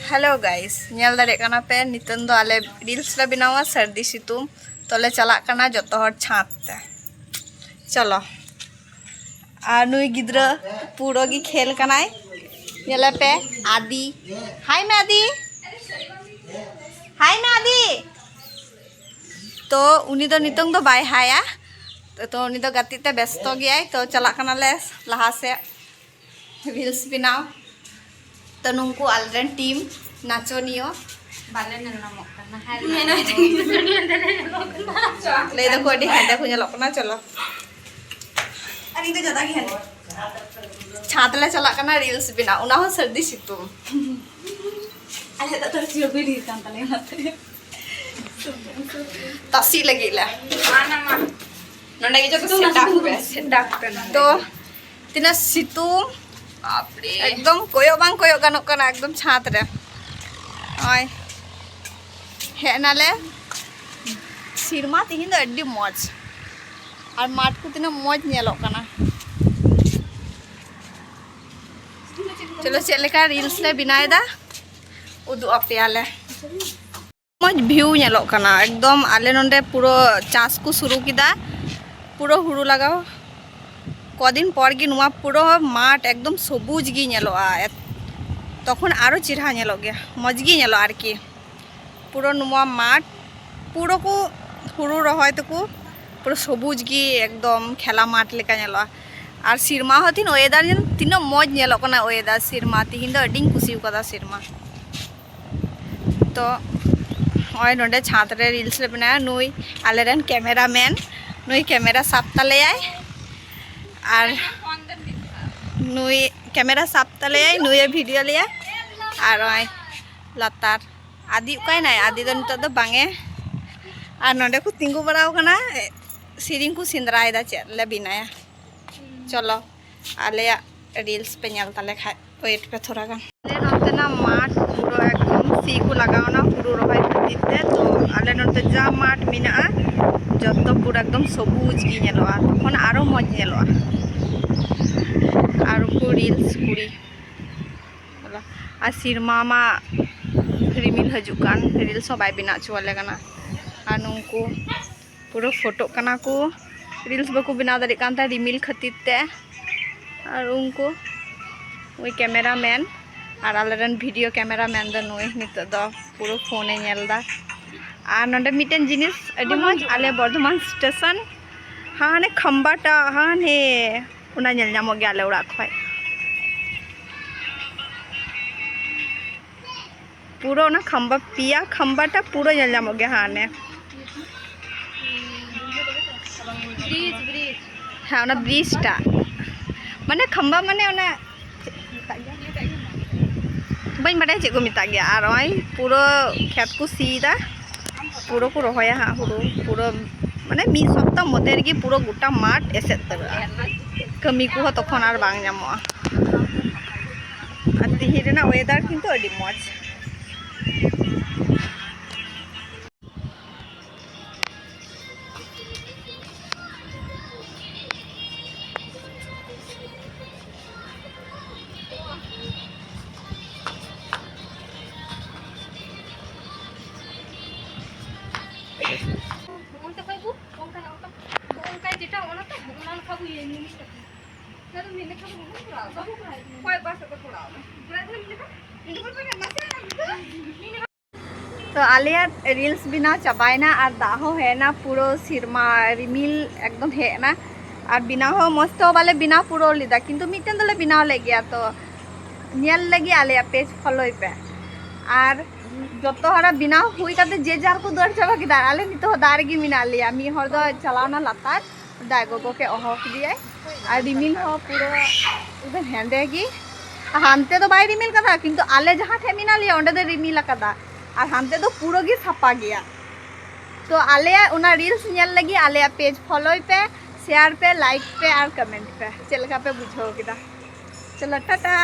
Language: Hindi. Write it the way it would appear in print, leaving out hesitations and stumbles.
हेलो गाइस नेल दारे कना पे नितन दो आले रील्स ला बनावा सर्दी सितुम तोले चला कना जतो हर छात ते चलो आ नुई गिद्रा पूरो गी खेल कनाय नेला पे आदि हाय मैं आदि तो उनी दो नितंग दो बाय हाया तो उनी दो गति ते व्यस्त गया तो चला कना ले लहा से रील्स बनाओ तो नुंकु आलरेन टीम नाचोनियो बाले नलमक करना है ले दो कोडी हेडे को ñelok ना चलो अरे तो ज्यादा घेन छात ले चला कना रील्स बिना उना हो सर्दी सितुम अरे तो चिर भी दी कान तले मते तसी लगिला माना मा नोंडे गे जो सेटअप तो तिना सितुम बापरे एकदम कोयो गानो कना एकदम छात रे ओय हेनाले सिरमा तिहिन दो अड्डी मौज और माठ को तिना मौज नेलो कना चलो चलेका रील्स ले बिनायदा उदु अपेयाले मौज व्यू नेलो कना एकदम आले नोंडे पूरो चास को शुरू किदा पूरो हुरु लगाओ कदिन पर गी नुआ पूरो माठ एकदम सबुज गी नेलोआ तखन आरो चिरहा नेलो गया मज गी नेलो आरकी पूरो नुआ माठ पूरो को हुरु रहोय तको पूरो सबुज गी एकदम खेला माठ लेका नेलोआ और सिरमा हथिन ओएदार तीनो मज नेलो कना ओएदार सिरमा तिहिन दो अडिंग कुसिउ कदा सिरमा तो ओय नोंडे छात रे रील्स ले बनाया नुई आलेरन कैमरामैन नुई कैमरा साफ तलेयाय और नुई कैमरा साफ तले नुई वीडियो लिया और लातार आदि उकाय ना आदि दो नितो दो बांगे और नोंडे को तिंगु बराव कना सिरिंग को सिंदरायदा चेद ले बिनाया चलो आले रील्स पे नेल तले खाय वेट पे थोड़ा गान आले नोंते ना माठ पूरो एकदम सी को लगाव ना पूरो रहाय खतिते तो आले नोंते जा माठ मिना जत्तो पूरा एकदम सबुज गी नेलोआ तखन आरो मज नेलोआ और को रील्स कुड़ी और सिरमा मा रिमिल हजुकान रील्स बाय बिना चुवाले कना और नुंकु पूरा फोटो कना को रील्स बको बिना दाड़ी कांता रिमिल खतिर ते और उनको वही कैमरामैन और आलेरन वीडियो कैमरामैन दो नुई नितो दो पूरा फोने नेलदा और नोंडे मिटेन जिनिस अडी मज आले बर्धमान स्टेशन हाने खंबाटा हाने उना नेल नामो गे आले उड़ा खय पूरा ना खंबा पिया खंबाटा पूरा नेल नामो गे हाने ब्रिज हाँ उना ब्रिजटा माने खंबा माने उना बन बाडे चे को मिता गया और ओय पूरा खेत को सीदा पूरा को रहोया हाँ हुरु पूरा माने मी सप्ताह मध्य रेगी पूरा गोटा माठ एसेद तगड़ा कमी को तखन आर बांग नामोआ और तिहि रेना वेदार किन्तु अडी मौज तो आलिया रील्स बिना चाबायना और दाहो है ना पूरो सिरमा रिमिल एकदम है ना और बिना हो मस्त वाले बिना पूरो लिदा किंतु मिटन दले बिना ले गया तो नेल लगी आलिया पेज फॉलो पे और जतो हरा बिना हुई काते जे जार को दर चाबा किदा आले नितो दार गी मिना लिया मी हर दो चलावना लातार दागो को के ओहो दिया और रिमिल हो पूरो उधर हेंदे गी हानते तो बाय रिमिल कदा किंतु आले जहां ठे मिना लिया ओंडे दे रिमिल कदा और हानते तो पूरा गी छापा गया तो आले उना रील्स नेल लगी आले पेज फॉलो पे शेयर पे लाइक पे और कमेंट पे चलका पे बुझो किदा चलो टाटा।